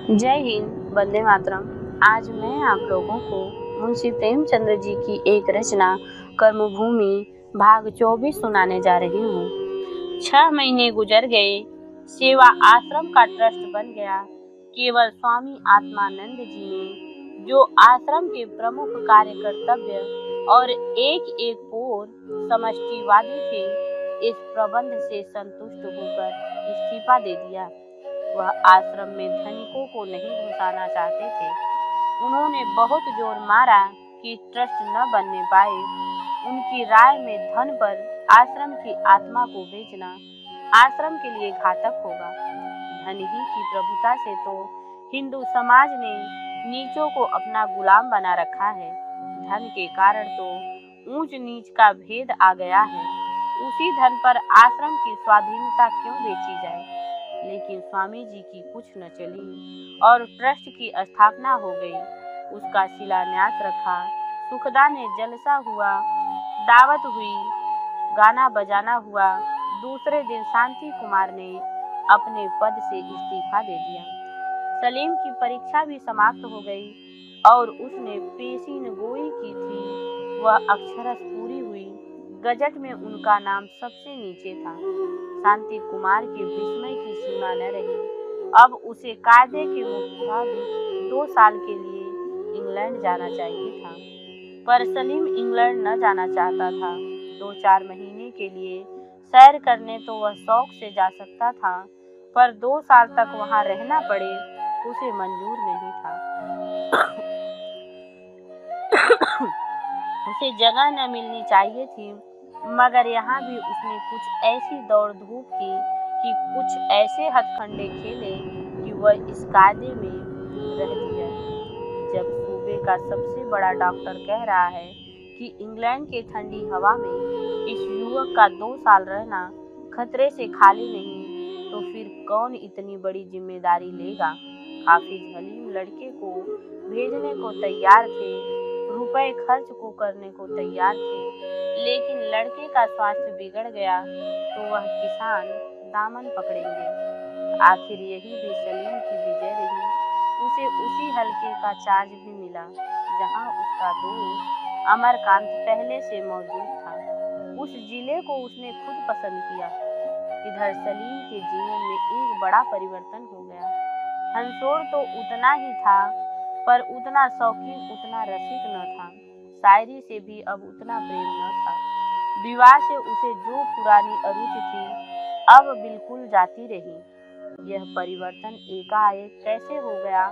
जय हिंद, वंदे मातरम। आज मैं आप लोगों को मुंशी प्रेमचंद्र जी की एक रचना कर्मभूमि भाग 24 सुनाने जा रही हूँ। 6 महीने गुजर गए, सेवा आश्रम का ट्रस्ट बन गया। केवल स्वामी आत्मानंद जी ने, जो आश्रम के प्रमुख कार्य कर्तव्य और एक एक पोर समष्टिवादी थे, इस प्रबंध से संतुष्ट होकर इस्तीफा दे दिया। वह आश्रम में धनिकों को नहीं घुसाना चाहते थे। उन्होंने बहुत जोर मारा कि ट्रस्ट न बनने पाए। उनकी राय में धन पर आश्रम की आत्मा को बेचना आश्रम के लिए घातक होगा। धन ही की प्रभुता से तो हिंदू समाज ने नीचों को अपना गुलाम बना रखा है। धन के कारण तो ऊंच नीच का भेद आ गया है। उसी धन पर आश्रम की स्वाधीनता क्यों बेची जाए? लेकिन स्वामी जी की कुछ न चली और ट्रस्ट की स्थापना हो गई। उसका शिलान्यास रखा। सुखदा ने जलसा हुआ, दावत हुई, गाना बजाना हुआ। दूसरे दिन शांति कुमार ने अपने पद से इस्तीफा दे दिया। सलीम की परीक्षा भी समाप्त हो गई और उसने पेशीनगोई की थी। वह अक्षरश पूरी हुई। गजट में उनका नाम सबसे नीचे था। शांति कुमार के विस्मय की सीमा न रही। अब उसे कायदे के मुताबिक 2 साल के लिए इंग्लैंड जाना चाहिए था, पर सलीम इंग्लैंड न जाना चाहता था। 2-4 महीने के लिए सैर करने तो वह शौक से जा सकता था, पर 2 साल तक वहां रहना पड़े उसे मंजूर नहीं था। उसे जगह न मिलनी चाहिए थी, मगर यहाँ भी उसने कुछ ऐसी दौड़ धूप की कि कुछ ऐसे हथकंडे खेले कि वह इस कायदे में रह दिया। जब सूबे का सबसे बड़ा डॉक्टर कह रहा है कि इंग्लैंड की ठंडी हवा में इस युवक का 2 साल रहना खतरे से खाली नहीं, तो फिर कौन इतनी बड़ी जिम्मेदारी लेगा? हाफिज हलीम लड़के को भेजने को तैयार थे, रुपए खर्च को करने को तैयार थे, लेकिन लड़के का स्वास्थ्य बिगड़ गया तो वह किसान दामन पकड़ेंगे। आखिर यही भी सलीम की विजय रही। उसे उसी हलके का चार्ज भी मिला जहां उसका दोस्त अमरकांत पहले से मौजूद था। उस जिले को उसने खुद पसंद किया। इधर सलीम के जीवन में एक बड़ा परिवर्तन हो गया। हंसोड़ तो उतना ही था, पर उतना शौकीन, उतना रसिक न था। शायरी से भी अब उतना प्रेम न था। विवाह से उसे जो पुरानी अरुचि थी, अब बिल्कुल जाती रही। यह परिवर्तन एकाएक कैसे हो गया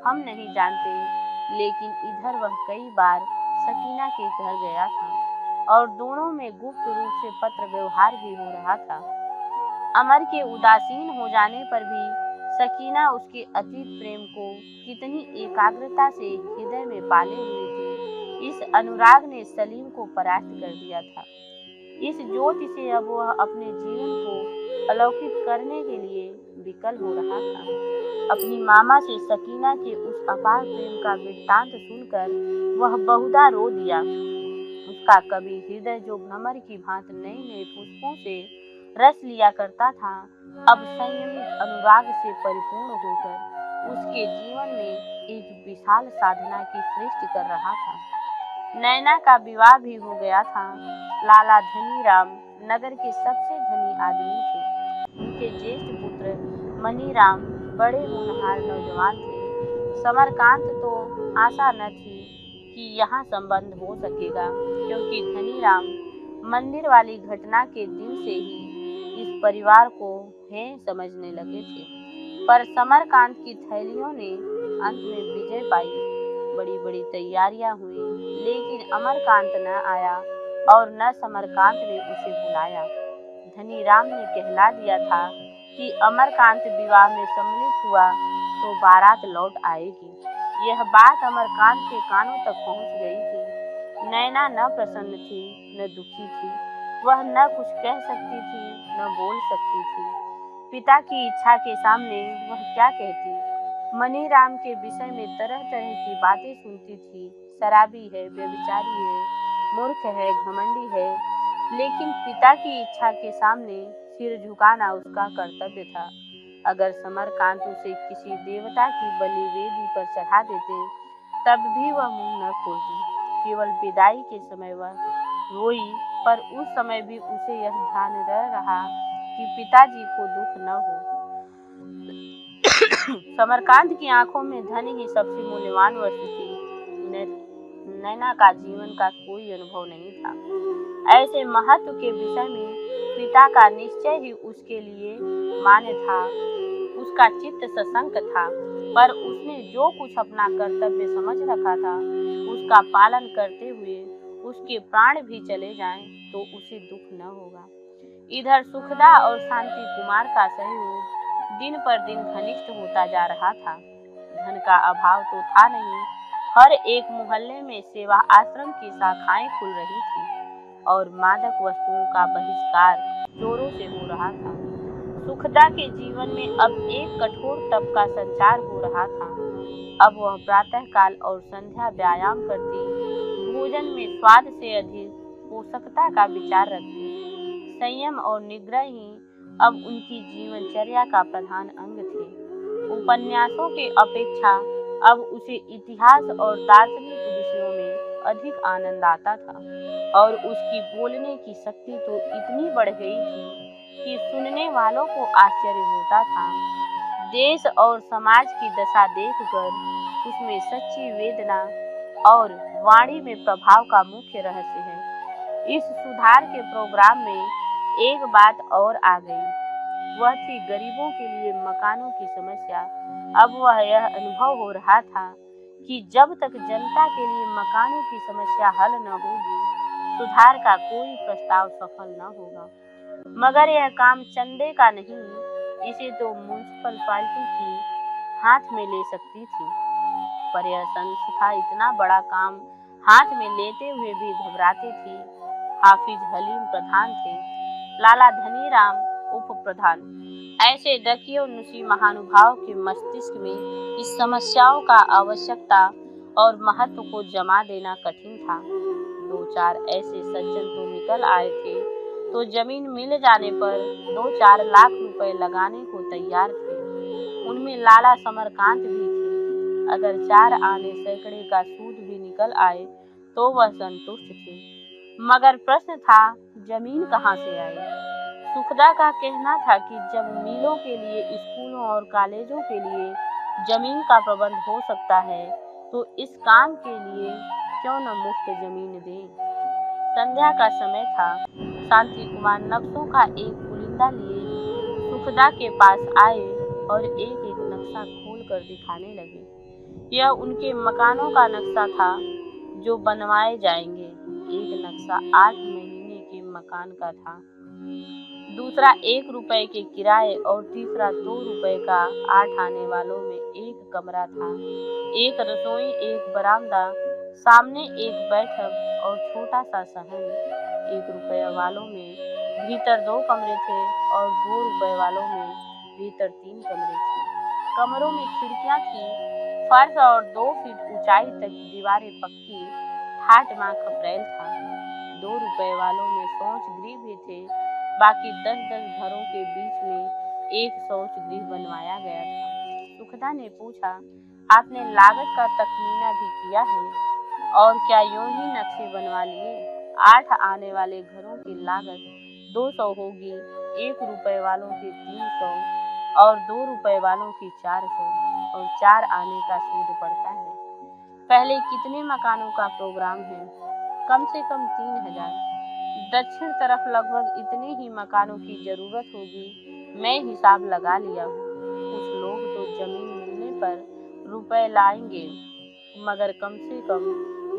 हम नहीं जानते, लेकिन इधर वह कई बार सकीना के घर गया था और दोनों में गुप्त रूप से पत्र व्यवहार भी हो रहा था। अमर के उदासीन हो जाने पर भी सकीना उसके अतीत प्रेम को कितनी एकाग्रता से हृदय में पाले हुई थी। इस अनुराग ने सलीम को परास्त कर दिया था। इस ज्योति से अब वह अपने जीवन को अलौकिक करने के लिए विकल हो रहा था। अपनी मामा से सकीना के उस अपार प्रेम का वृत्तांत सुनकर वह बहुधा रो दिया। उसका कभी हृदय जो भ्रमर की भांति नए नए पुष्पों से रस लिया करता था, अब संयमित अनुराग से परिपूर्ण होकर उसके जीवन में एक विशाल साधना की सृष्टि कर रहा था। नैना का विवाह भी हो गया था। लाला धनीराम नगर के सबसे धनी आदमी थे। उनके ज्येष्ठ पुत्र मनीराम बड़े होनहार नौजवान थे। समरकांत तो आशा न थी कि यहाँ संबंध हो सकेगा, क्योंकि धनीराम मंदिर वाली घटना के दिन से ही इस परिवार को है समझने लगे थे। पर समरकांत की थैलियों ने अंत में विजय पाई। बड़ी बड़ी तैयारियां हुई, लेकिन अमरकांत न आया और न समरकांत ने उसे बुलाया। धनीराम ने कहला दिया था कि अमरकांत विवाह में सम्मिलित हुआ तो बारात लौट आएगी। यह बात अमरकांत के कानों तक पहुंच गई थी। नैना न प्रसन्न थी, न दुखी थी। वह न कुछ कह सकती थी, न बोल सकती थी। पिता की इच्छा के सामने वह क्या कहती? मनीराम के विषय में तरह तरह की बातें सुनती थी। शराबी है, व्यभिचारी है, मूर्ख है, घमंडी है, लेकिन पिता की इच्छा के सामने सिर झुकाना उसका कर्तव्य था। अगर समरकांत उसे किसी देवता की बलि वेदी पर चढ़ा देते तब भी वह मुंह न खोलती। केवल विदाई के समय वह रोई, पर उस समय भी उसे यह ध्यान रह रहा कि पिताजी को दुख न हो। समरकांत की आंखों में धन ही सबसे मूल्यवान वस्तु थी। नैना का जीवन का कोई अनुभव नहीं था। ऐसे महत्व के विषय में पिता का निश्चय ही उसके लिए मान्य था। उसका चित्त सशंक था, पर उसने जो कुछ अपना कर्तव्य समझ रखा था उसका पालन करते हुए उसके प्राण भी चले जाएं तो उसे दुख न होगा। इधर सुखदा और शांति कुमार का सहयोग दिन पर दिन घनिष्ठ होता जा रहा था। धन का अभाव तो था नहीं, हर एक मोहल्ले में सेवा आश्रम की शाखाएं खुल रही थी और मादक वस्तुओं का बहिष्कार जोरों से हो रहा था। सुखदा के जीवन में अब एक कठोर तप का संचार हो रहा था। अब वह प्रातःकाल और संध्या व्यायाम करती, भोजन में स्वाद से अधिक पोषकता का विचार रखती। संयम और निग्रह ही अब उनकी जीवनचर्या का प्रधान अंग थे। उपन्यासों के अपेक्षा अब उसे इतिहास और दार्शनिक विषयों में अधिक आनंद आता था और उसकी बोलने की शक्ति तो इतनी बढ़ गई थी कि सुनने वालों को आश्चर्य होता था। देश और समाज की दशा देखकर उसमें सच्ची वेदना और वाणी में प्रभाव का मुख्य रहस्य है। इस सुधार के प्रोग्राम में एक बात और आ गई, वह थी गरीबों के लिए मकानों की समस्या। अब वह यह अनुभव हो रहा था कि जब तक जनता के लिए मकानों की समस्या हल न होगी, सुधार का कोई प्रस्ताव सफल न होगा। मगर यह काम चंदे का नहीं, इसे तो म्युनिसिपल पार्टी की हाथ में ले सकती थी। पर यह संस्था इतना बड़ा काम हाथ में लेते हुए भी घबराती थी। हाफिज हलीम प्रधान थे, लाला धनीराम उप प्रधान। ऐसे दकियोनुसी महानुभाव के मस्तिष्क में इस समस्याओं का आवश्यकता और महत्व को जमा देना कठिन था। 2-4 ऐसे सज्जन तो निकल आए थे, तो जमीन मिल जाने पर 2-4 लाख रुपए लगाने को तैयार थे। उनमें लाला समरकांत भी थे। अगर 4 आने सैकड़े का सूद भी निकल आए तो वह संतुष्ट थे। मगर प्रश्न था, जमीन कहाँ से आए? सुखदा का कहना था कि जब मिलों के लिए, स्कूलों और कॉलेजों के लिए जमीन का प्रबंध हो सकता है तो इस काम के लिए क्यों न मुफ्त जमीन दें। संध्या का समय था। शांति कुमार नक्शों का एक पुलिंदा लिए सुखदा के पास आए और एक एक नक्शा खोल कर दिखाने लगे। यह उनके मकानों का नक्शा था जो बनवाए जाएंगे। एक नक्शा 8 महीने के मकान का था, दूसरा 1 रुपए के किराए और तीसरा 2 रुपए का 8 आने वालों में एक कमरा था, एक रसोई, एक बरामदा, सामने एक बैठक और छोटा सा सहन। 1 रुपए वालों में भीतर 2 कमरे थे और 2 रुपए वालों में भीतर 3 कमरे थे। कमरों में खिड़कियां थी, फर्श और 2 फीट ऊंचाई तक दीवारें पक्की, ठाट माँ खपरेल था। 2 रुपए वालों में शौच गृह भी थे। बाकी 10-10 घरों के बीच में एक शौच गृह बनवाया गया था। सुखदा ने पूछा, आपने लागत का तखमीना भी किया है और क्या यूं ही नक्शे बनवा लिए? 8 आने वाले घरों की लागत 200 होगी, 1 रुपए वालों की 300 और 2 रुपए वालों की 400 और 4 आने का सूद पड़ता है। पहले कितने मकानों का प्रोग्राम है? कम से कम 3000। दक्षिण तरफ लगभग इतने ही मकानों की जरूरत होगी, मैं हिसाब लगा लिया हूँ। कुछ लोग तो जमीन मिलने पर रुपए लाएंगे, मगर कम से कम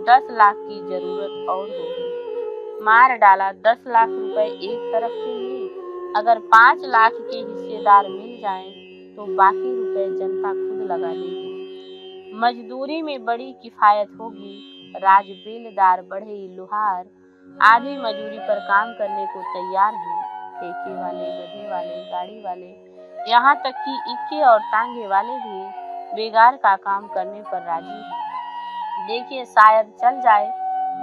10 लाख की जरूरत और होगी। मार डाला 10 लाख रुपए एक तरफ के लिए। अगर 5 लाख के हिस्सेदार मिल जाएं, तो बाकी रुपए जनता खुद लगा देगी। मजदूरी में बड़ी किफायत होगी। राजबेलदार, बढ़ई, लोहार आदि मजूरी पर काम करने को तैयार हैं। ठेके वाले, गधे वाले, गाड़ी वाले, यहाँ तक कि इक्के और टांगे वाले भी बेगार का काम करने पर राजी हैं। देखिए, शायद चल जाए,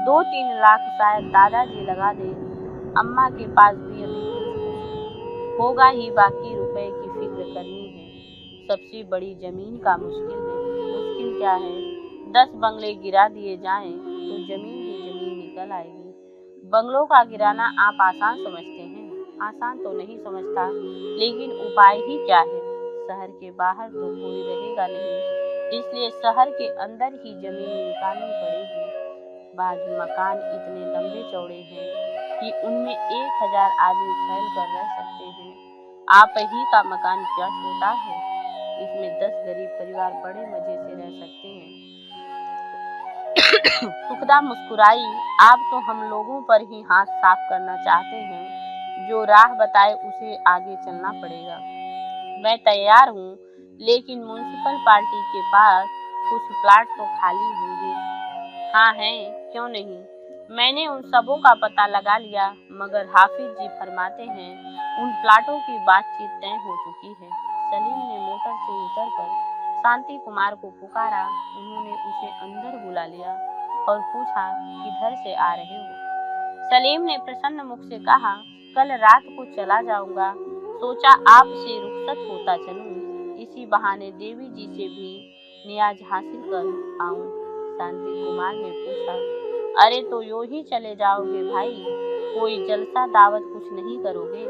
2-3 लाख शायद दादाजी लगा दे। अम्मा के पास भी अभी कुछ होगा ही, बाकी रुपए की फिक्र करनी है। सबसे बड़ी जमीन का मुश्किल है। मुश्किल क्या है, 10 बंगले गिरा दिए जाएं तो जमीन ही जमीन निकल आएगी। बंगलों का गिराना आप आसान समझते हैं, आसान तो नहीं समझता, लेकिन उपाय ही क्या है। शहर के बाहर तो कोई रहेगा नहीं, इसलिए शहर के अंदर ही जमीन निकालनी पड़ेगी। बाज़ मकान इतने लंबे चौड़े हैं कि उनमें 1000 आदमी फैल कर रह सकते हैं। आप ही का मकान क्या छोटा है, इसमें 10 गरीब परिवार बड़े मजे से रह सकते हैं। सुखदा मुस्कुराई। आप तो हम लोगों पर ही हाथ साफ करना चाहते हैं, जो राह बताए उसे आगे चलना पड़ेगा। मैं तैयार हूँ, लेकिन म्युनिसिपल पार्टी के पास कुछ प्लाट तो खाली होंगे। हाँ हैं, क्यों नहीं। मैंने उन सबों का पता लगा लिया, मगर हाफिज जी फरमाते हैं उन प्लाटों की बातचीत तय हो चुकी है। सलीम ने मोटर से उतरकर शांति कुमार को पुकारा। उन्होंने उसे अंदर बुला लिया और पूछा, किधर से आ रहे हो? सलीम ने प्रसन्न मुख से कहा, कल रात को चला जाऊंगा, सोचा आपसे रुखसत होता चलूं, इसी बहाने देवी जी से भी नियाज हासिल कर आऊं। शांति कुमार ने पूछा, अरे तो यूं ही चले जाओगे भाई, कोई जलसा दावत कुछ नहीं करोगे?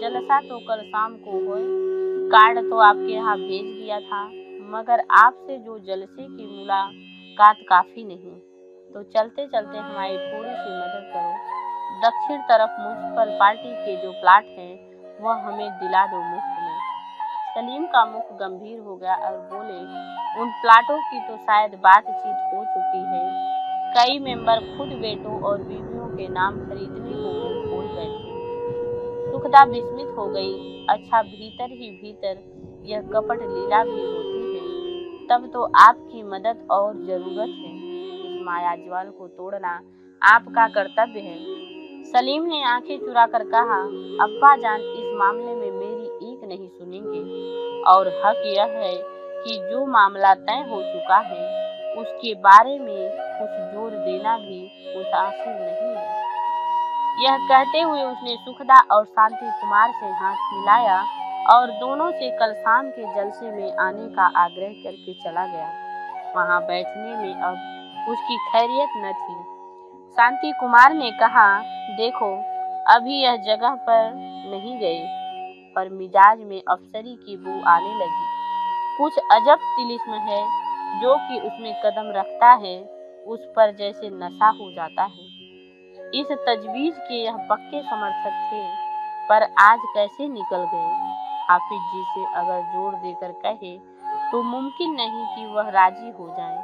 जलसा तो कल शाम को होए, कार्ड तो आपके यहाँ भेज दिया था, मगर आपसे जो जलसे की मुलाकात काफी नहीं, तो चलते चलते हमारी थोड़ी सी मदद करो। दक्षिण तरफ म्युनिसिपल पार्टी के जो प्लाट हैं वह हमें दिला दो मुफ्त में। सलीम का मुख गंभीर हो गया और बोले, उन प्लाटों की तो शायद बातचीत हो चुकी है। कई मेंबर खुद बेटों और बीवियों के नाम खरीदने को मुंह खोल बैठे। सुखदा विस्मित हो गई। अच्छा, भीतर ही भीतर यह कपट लीला भी होती है, तब तो आपकी मदद और जरूरत है। इस मायाजाल को तोड़ना आपका कर्तव्य है। सलीम ने आंखें चुराकर कहा, अब्बा जान इस मामले में मेरी एक नहीं सुनेंगे, और हक यह है कि जो मामला तय हो चुका है उसके बारे में कुछ जोर देना भी मुनासिब नहीं है। यह कहते हुए उसने सुखदा और शांति कुमार से हाथ मिलाया और दोनों से कल शाम के जलसे में आने का आग्रह करके चला गया। वहां बैठने में अब उसकी खैरियत न थी। शांति कुमार ने कहा, देखो अभी यह जगह पर नहीं गए, पर मिजाज में अफसरी की बू आने लगी। कुछ अजब तिलिस्म है जो कि उसमें कदम रखता है, उस पर जैसे नशा हो जाता है। इस तजवीज के यह पक्के समर्थक थे, पर आज कैसे निकल गए? हाफिज जी से अगर जोर देकर कहे तो मुमकिन नहीं कि वह राजी हो जाएं।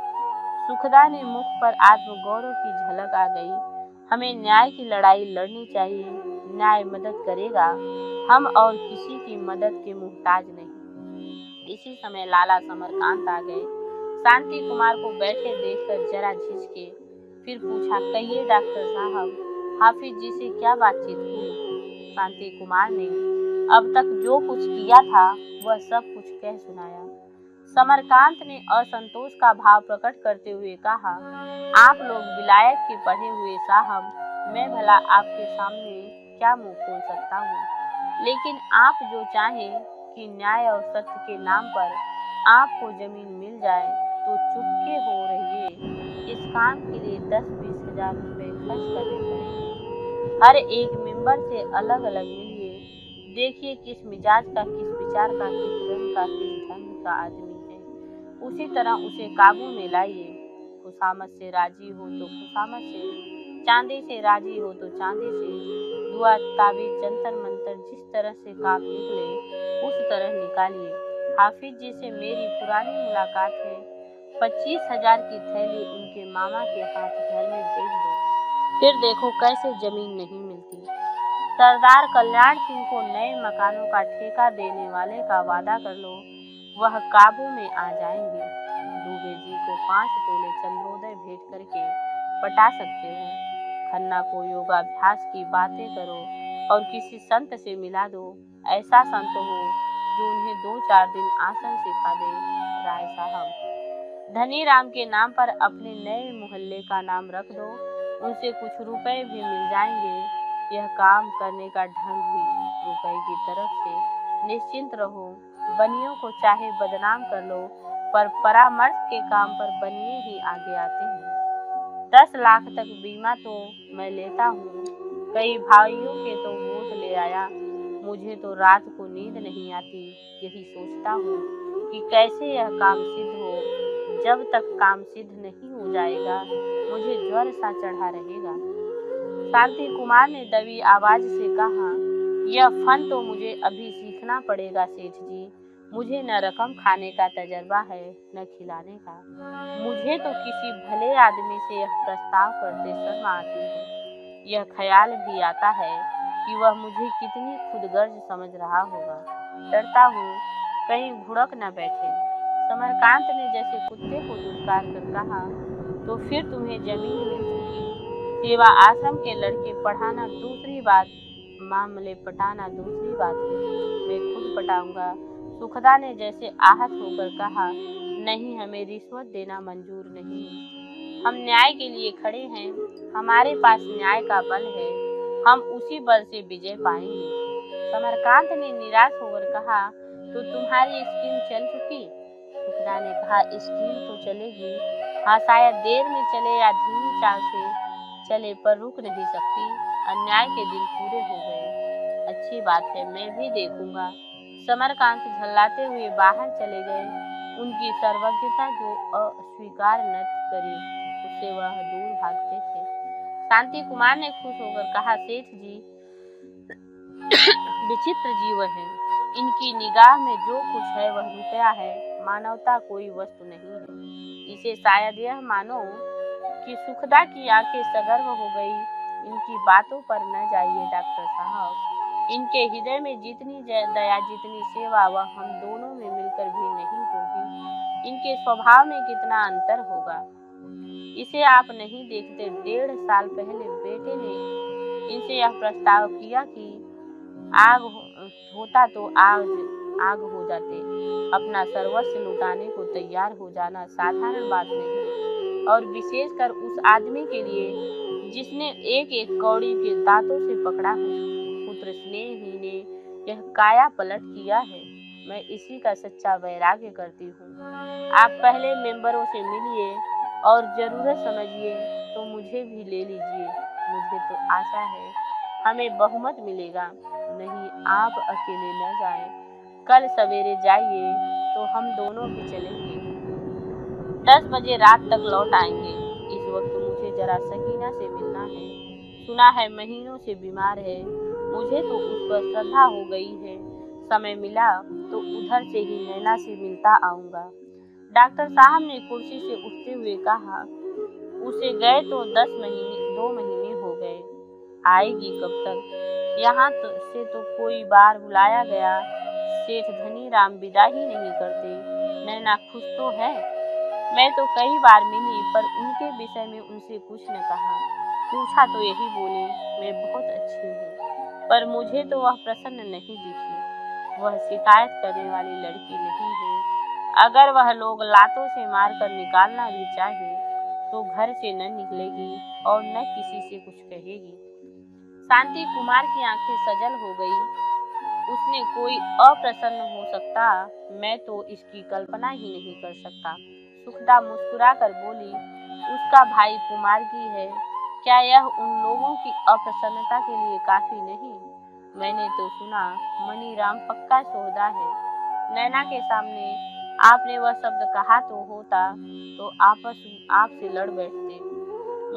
सुखदा ने मुख पर आत्मगौरव की झलक आ गई। हमें न्याय की लड़ाई लड़नी चाहिए, न्याय मदद करेगा, हम और किसी की मदद के मुहताज नहीं। इसी समय लाला समरकांत आ गए। शांति कुमार को बैठे देखकर जरा झिझके, फिर पूछा, कहिए डॉक्टर साहब, हाफिज जी से क्या बातचीत हुई? शांति कुमार ने अब तक जो कुछ किया था वह सब कुछ कह सुनाया। समरकांत ने असंतोष का भाव प्रकट करते हुए कहा, आप लोग विलायत के पढ़े हुए साहब, मैं भला आपके सामने क्या मुंह खोल सकता हूँ, लेकिन आप जो चाहें कि न्याय और सत्य के नाम पर आपको जमीन मिल जाए तो चुपके हो रहिए। इस काम के लिए 10-20 हजार रुपए खर्च करने पड़ेंगे। हर एक मेंबर से अलग अलग मिलिए, देखिए किस मिजाज का, किस विचार का, किस रंग का, किस ढंग का आदमी है, उसी तरह उसे काबू में लाइए। खुशामद से राजी हो तो खुशामद से, चांदी से राजी हो तो चांदी से, दुआ ताबीज जंतर मंतर जिस तरह से काम निकले उस तरह निकालिए। हाफिज जी से मेरी पुरानी मुलाकात है, 25,000 की थैली उनके मामा के हाथ घर में भेज दो, फिर देखो कैसे जमीन नहीं मिलती। सरदार कल्याण सिंह को नए मकानों का ठेका देने वाले का वादा कर लो, वह काबू में आ जाएंगे। दुबे जी को 5 तोले चंद्रोदय भेंट करके पटा सकते हो। खन्ना को योगाभ्यास की बातें करो और किसी संत से मिला दो, ऐसा संत हो जो उन्हें 2-4 दिन आसन सिखा दे। राय साहब, धनी राम के नाम पर अपने नए मोहल्ले का नाम रख दो, उनसे कुछ रुपए भी मिल जाएंगे। यह काम करने का ढंग भी रुपए की तरफ से निश्चिंत रहो, बनियों को चाहे बदनाम कर लो, पर परामर्श के काम पर बनिए ही आगे आते हैं। 10 लाख तक बीमा तो मैं लेता हूँ, कई भाइयों के तो वोट ले आया। मुझे तो रात को नींद नहीं आती, यही सोचता हूँ कि कैसे यह काम सिद्ध हो। जब तक काम सिद्ध नहीं हो जाएगा, मुझे ज्वर सा चढ़ा रहेगा। शांति कुमार ने दबी आवाज से कहा, यह फन तो मुझे अभी सीखना पड़ेगा सेठ जी। मुझे न रकम खाने का तजर्बा है, न खिलाने का। मुझे तो किसी भले आदमी से यह प्रस्ताव करते शर्म आती है। यह ख्याल भी आता है कि वह मुझे कितनी खुदगर्ज समझ रहा होगा। डरता हूँ कहीं घुड़क न बैठे। समरकांत ने जैसे कुत्ते को दुत्कार कर कहा, तो फिर तुम्हें जमीन मिल चुकी। सेवा आश्रम के लड़के पढ़ाना दूसरी बात, मामले पटाना दूसरी बात है। मैं खुद पटाऊंगा। सुखदा ने जैसे आहत होकर कहा, नहीं, हमें रिश्वत देना मंजूर नहीं है। हम न्याय के लिए खड़े हैं, हमारे पास न्याय का बल है, हम उसी बल से विजय पाएंगे। समरकांत ने निराश होकर कहा, तो तुम्हारी स्कीम चल चुकी? सुखदा ने कहा, स्कीम तो चलेगी, हाँ, शायद देर में चले या धीमी चाल से चले, पर रुक नहीं सकती। अन्याय के दिन पूरे हो गए। अच्छी बात है, मैं भी देखूंगा। समरकांत झल्लाते हुए बाहर चले गए। उनकी सर्वज्ञता जो अस्वीकार न करी, उससे वह दूर भागते थे। शांति कुमार ने खुश होकर कहा, सेठ जी विचित्र जीव हैं। इनकी निगाह में जो कुछ है वह रुपया है, मानवता कोई वस्तु नहीं है। इसे शायद यह मानो कि सुखदा की आंखें सगर्व हो गई। इनकी बातों पर न जाइए डॉक्टर साहब। इनके हृदय में जितनी दया, जितनी सेवा, वह हम दोनों में मिलकर भी नहीं होगी। इनके स्वभाव में कितना अंतर होगा, इसे आप नहीं देखते। 1.5 साल पहले बेटे ने इनसे यह प्रस्ताव किया कि आग होता तो आग हो जाते। अपना सर्वस्व लुटाने को तैयार हो जाना साधारण बात नहीं, और विशेषकर उस आदमी के लिए जिसने एक एक कौड़ी के दांतों से पकड़ा है। पुत्र स्नेह ही ने यह काया पलट किया है। मैं इसी का सच्चा वैराग्य करती हूँ। आप पहले मेंबरों से मिलिए और जरूरत समझिए तो मुझे भी ले लीजिए। मुझे तो आशा है हमें बहुमत मिलेगा। नहीं, आप अकेले न जाएं। कल सवेरे जाइए तो हम दोनों भी चलेंगे। 10 बजे रात तक लौट आएंगे। इस वक्त मुझे जरा सकीना से मिलना है। सुना है महीनों से बीमार है। मुझे तो उस पर श्रद्धा हो गई है। समय मिला तो उधर से ही नैना से मिलता आऊंगा। डॉक्टर साहब ने कुर्सी से उठते हुए कहा, उसे गए तो 2 महीने हो गए। आएगी कब तक? यहाँ से तो कोई बार बुलाया गया, सेठ धनी राम विदा ही नहीं करते। नैना खुश तो है। मैं तो कई बार मिली, पर उनके विषय में उनसे कुछ न कहा। पूछा तो यही बोले, मैं बहुत अच्छी हूँ, पर मुझे तो वह प्रसन्न नहीं दिखी। वह शिकायत करने वाली लड़की नहीं है। अगर वह लोग लातों से मारकर निकालना भी चाहे तो घर से न निकलेगी और न किसी से कुछ कहेगी। शांति कुमार की आंखें सजल हो गई। उसने कोई अप्रसन्न हो सकता, मैं तो इसकी कल्पना ही नहीं कर सकता। सुखदा मुस्कुराकर बोली, उसका भाई कुमार की है, क्या यह उन लोगों की अप्रसन्नता के लिए काफी नहीं? मैंने तो सुना मनीराम पक्का सौदा है। नैना के सामने आपने वह शब्द कहा तो होता तो आपसे लड़ बैठते।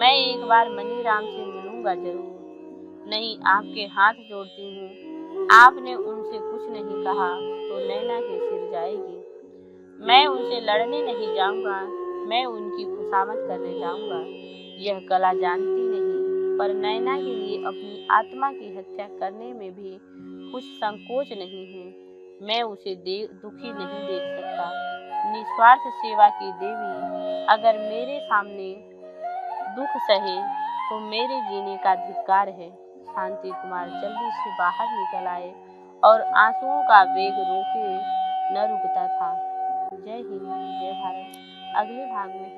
मैं एक बार मनीराम से मिलूंगा जरूर। नहीं, आपके हाथ जोड़ती हूँ। आपने उनसे कुछ नहीं कहा तो नैना के सिर जाएगी। मैं उनसे लड़ने नहीं जाऊंगा, मैं उनकी खुशामद करने जाऊंगा। यह कला जानती नहीं, पर नैना के लिए अपनी आत्मा की हत्या करने में भी कुछ संकोच नहीं है। मैं उसे दुखी नहीं देख सकता। निस्वार्थ सेवा की देवी अगर मेरे सामने दुख सहे तो मेरे जीने का धिक्कार है। शांति कुमार जल्दी से बाहर निकल आए और आंसुओं का वेग रोके न रुकता था। जय हिंद, जय भारत। अगले भाग में